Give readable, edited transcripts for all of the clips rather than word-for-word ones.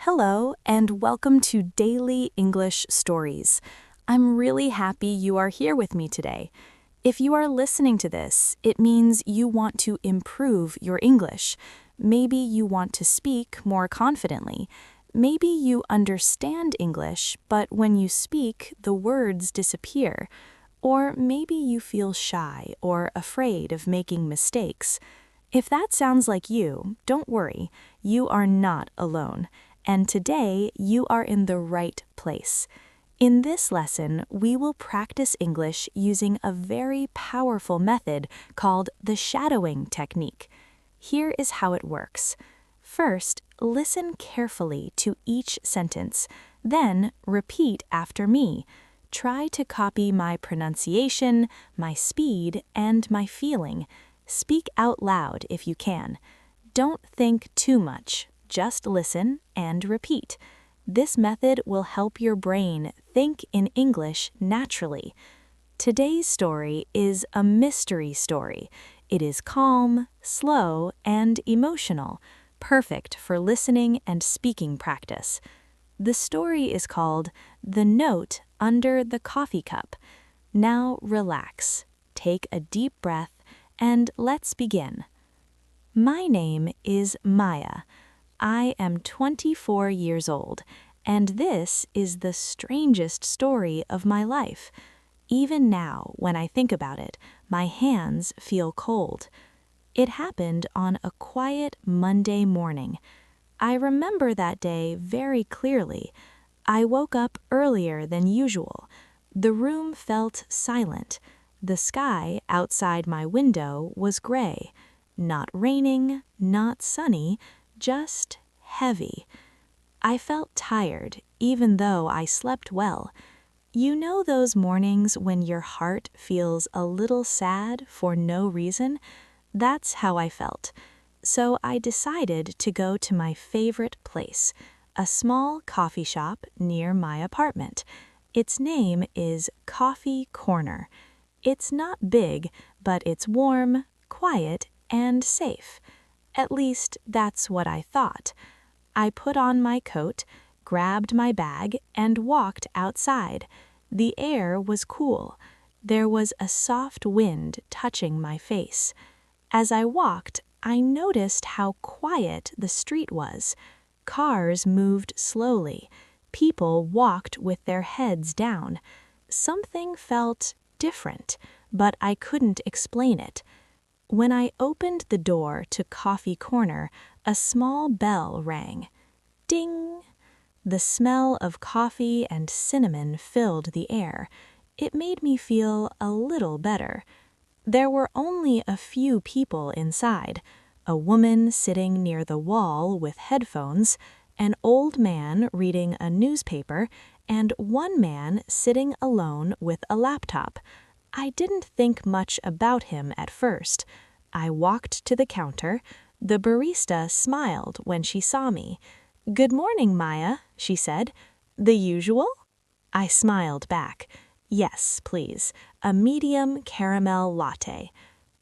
Hello, and welcome to Daily English Stories. I'm really happy you are here with me today. If you are listening to this, it means you want to improve your English. Maybe you want to speak more confidently. Maybe you understand English, but when you speak, the words disappear. Or maybe you feel shy or afraid of making mistakes. If that sounds like you, don't worry, you are not alone. And today, you are in the right place. In this lesson, we will practice English using a very powerful method called the shadowing technique. Here is how it works. First, listen carefully to each sentence. Then, repeat after me. Try to copy my pronunciation, my speed, and my feeling. Speak out loud if you can. Don't think too much. Just listen and repeat. This method will help your brain think in English naturally. Today's story is a mystery story. It is calm, slow, and emotional, perfect for listening and speaking practice. The story is called The Note Under the Coffee Cup. Now relax, take a deep breath, and let's begin. My name is Maya. I am 24 years old, and this is the strangest story of my life. Even now, when I think about it, my hands feel cold. It happened on a quiet Monday morning. I remember that day very clearly. I woke up earlier than usual. The room felt silent. The sky outside my window was gray. Not raining, not sunny, just heavy. I felt tired, even though I slept well. You know those mornings when your heart feels a little sad for no reason? That's how I felt. So I decided to go to my favorite place, a small coffee shop near my apartment. Its name is Coffee Corner. It's not big, but it's warm, quiet, and safe. At least, that's what I thought. I put on my coat, grabbed my bag, and walked outside. The air was cool. There was a soft wind touching my face. As I walked, I noticed how quiet the street was. Cars moved slowly. People walked with their heads down. Something felt different, but I couldn't explain it. When I opened the door to Coffee Corner, a small bell rang. Ding! The smell of coffee and cinnamon filled the air. It made me feel a little better. There were only a few people inside. A woman sitting near the wall with headphones, an old man reading a newspaper, and one man sitting alone with a laptop. I didn't think much about him at first. I walked to the counter. The barista smiled when she saw me. "Good morning, Maya," she said. "The usual?" I smiled back. "Yes, please. A medium caramel latte."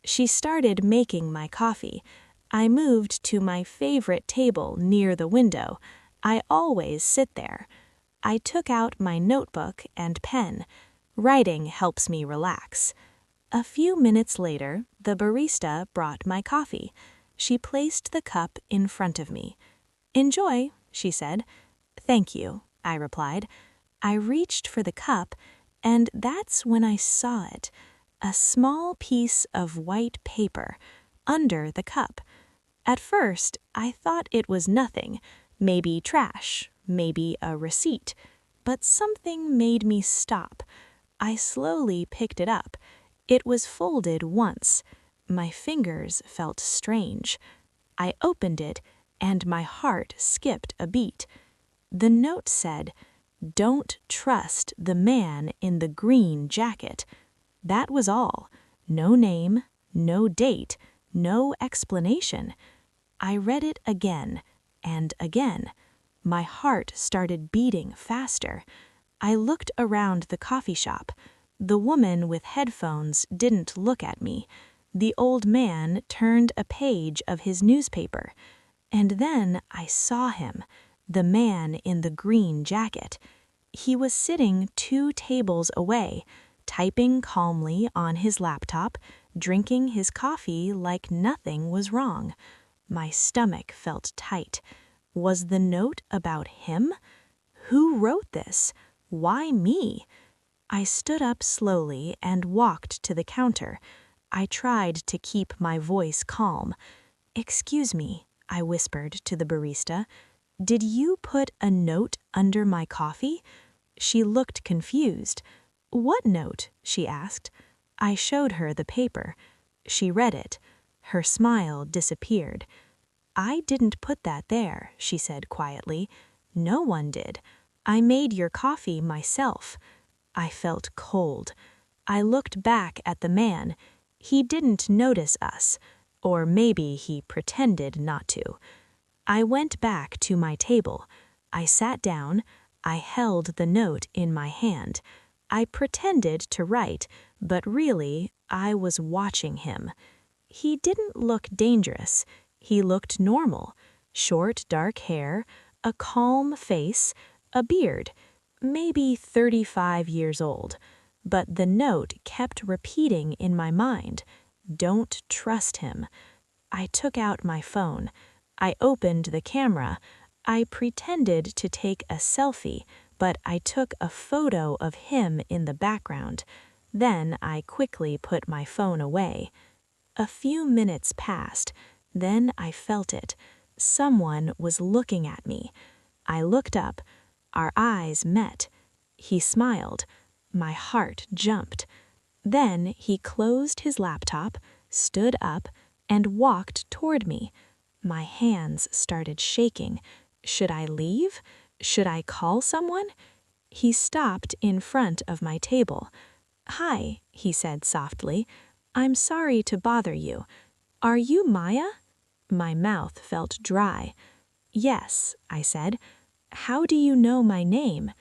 She started making my coffee. I moved to my favorite table near the window. I always sit there. I took out my notebook and pen. Writing helps me relax. A few minutes later, the barista brought my coffee. She placed the cup in front of me. "Enjoy," she said. "Thank you," I replied. I reached for the cup, and that's when I saw it. A small piece of white paper under the cup. At first, I thought it was nothing, maybe trash, maybe a receipt. But something made me stop. I slowly picked it up. It was folded once. My fingers felt strange. I opened it, and my heart skipped a beat. The note said, "Don't trust the man in the green jacket." That was all. No name, no date, no explanation. I read it again and again. My heart started beating faster. I looked around the coffee shop. The woman with headphones didn't look at me. The old man turned a page of his newspaper. And then I saw him. the man in the green jacket. He was sitting 2 tables away, typing calmly on his laptop, drinking his coffee like nothing was wrong. My stomach felt tight. Was the note about him? Who wrote this? Why me? I stood up slowly and walked to the counter. I tried to keep my voice calm. "Excuse me," I whispered to the barista. "Did you put a note under my coffee?" She looked confused. "What note?" she asked. I showed her the paper. She read it. Her smile disappeared. "I didn't put that there," she said quietly. "No one did. I made your coffee myself." I felt cold. I looked back at the man. He didn't notice us, or maybe he pretended not to. I went back to my table. I sat down. I held the note in my hand. I pretended to write, but really, I was watching him. He didn't look dangerous. He looked normal. Short, dark hair, a calm face, a beard. Maybe 35 years old. But the note kept repeating in my mind, "Don't trust him." I took out my phone. I opened the camera. I pretended to take a selfie, but I took a photo of him in the background. Then I quickly put my phone away. A few minutes passed. Then I felt it. Someone was looking at me. I looked up. Our eyes met. He smiled. My heart jumped. Then he closed his laptop, stood up, and walked toward me. My hands started shaking. Should I leave? Should I call someone? He stopped in front of my table. "Hi," he said softly. "I'm sorry to bother you. Are you Maya?" My mouth felt dry. "Yes," I said. "How do you know my name?"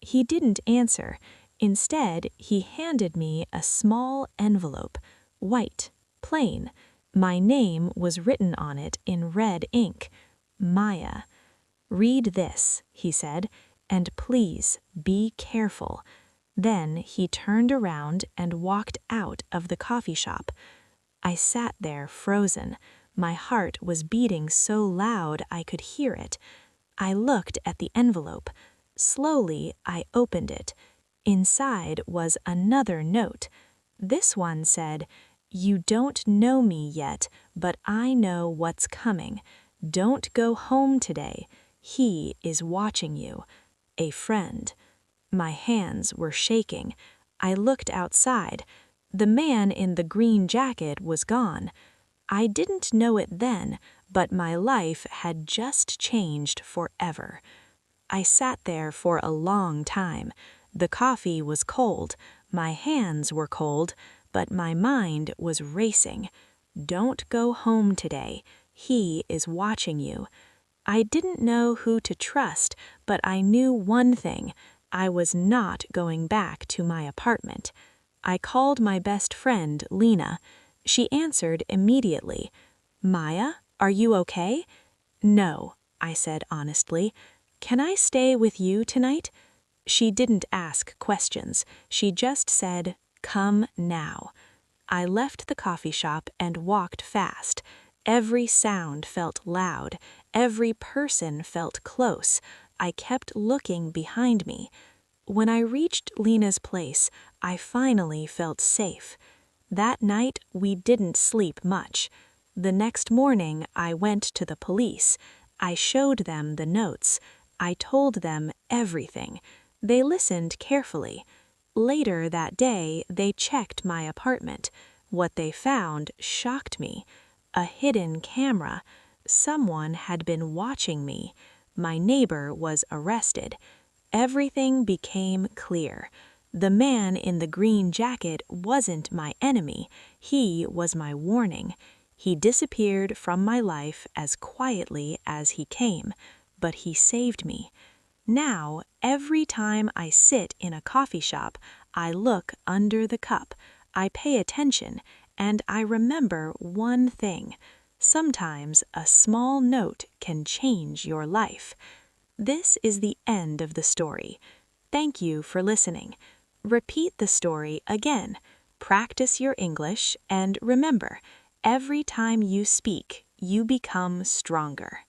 He didn't answer. Instead, he handed me a small envelope, white, plain. My name was written on it in red ink, Maya. "Read this," he said, "and please be careful." Then he turned around and walked out of the coffee shop. I sat there frozen. My heart was beating so loud I could hear it. I looked at the envelope. Slowly, I opened it. Inside was another note. This one said, "You don't know me yet, but I know what's coming. Don't go home today. He is watching you. A friend." My hands were shaking. I looked outside. The man in the green jacket was gone. I didn't know it then, but my life had just changed forever. I sat there for a long time. The coffee was cold, my hands were cold, but my mind was racing. Don't go home today. He is watching you. I didn't know who to trust, but I knew one thing. I was not going back to my apartment. I called my best friend, Lena. She answered immediately. "Maya, are you okay?" "No," I said honestly. "Can I stay with you tonight?" She didn't ask questions. She just said, "Come now." I left the coffee shop and walked fast. Every sound felt loud. Every person felt close. I kept looking behind me. When I reached Lena's place, I finally felt safe. That night, we didn't sleep much. The next morning, I went to the police. I showed them the notes. I told them everything. They listened carefully. Later that day, they checked my apartment. What they found shocked me. A hidden camera. Someone had been watching me. My neighbor was arrested. Everything became clear. The man in the green jacket wasn't my enemy. He was my warning. He disappeared from my life as quietly as he came, but he saved me. Now, every time I sit in a coffee shop, I look under the cup, I pay attention, and I remember one thing. Sometimes a small note can change your life. This is the end of the story. Thank you for listening. Repeat the story again. Practice your English, and remember, every time you speak, you become stronger.